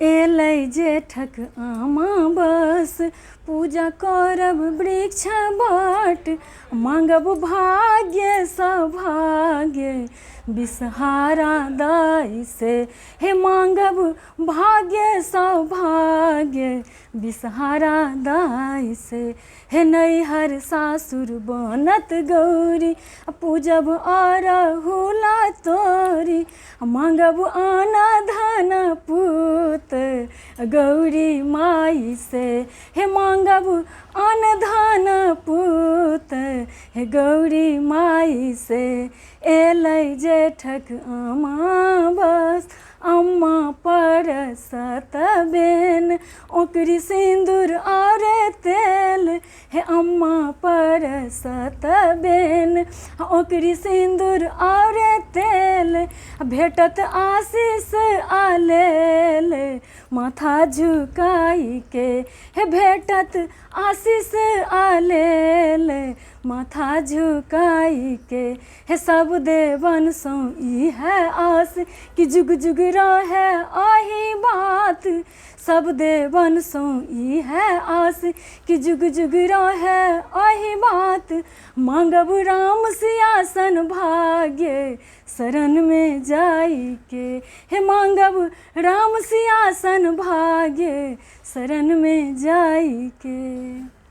एलै जेठक अमावस, पूजा करब वृक्ष बट, मांगब भाग्य सौभाग्य बिसहारा दाई से। हे मांगब भाग्य सौभाग्य बिसहारा दाई से। हे नैहर सासुर बनत गौरी, पूजब अरहुला तोरी, मांगब आना धन पूत गौरी माई से। हे मांगब अन धन पूत हे गौरी माई से। एलै जेठक अमावस, अम्मा परसत बेन, ओकरी सिंदूर और तेल। हे अम्मा परसत बेन, ओकरी सिंदूर और तेल, भेटत आशीष आलेल माथा झुकाई के। हे भेटत आशीष आलेल माथा झुकाई के। हे सब देवन सो ई है आस, कि जुग जुग रहे आही बात। सब देवन सो ई है आस, कि जुग जुग रहे आही बात। मांगब राम सियासन भाग्य शरण में जाई के। हे मांगब राम सियासन भाग्य शरण में जाई के।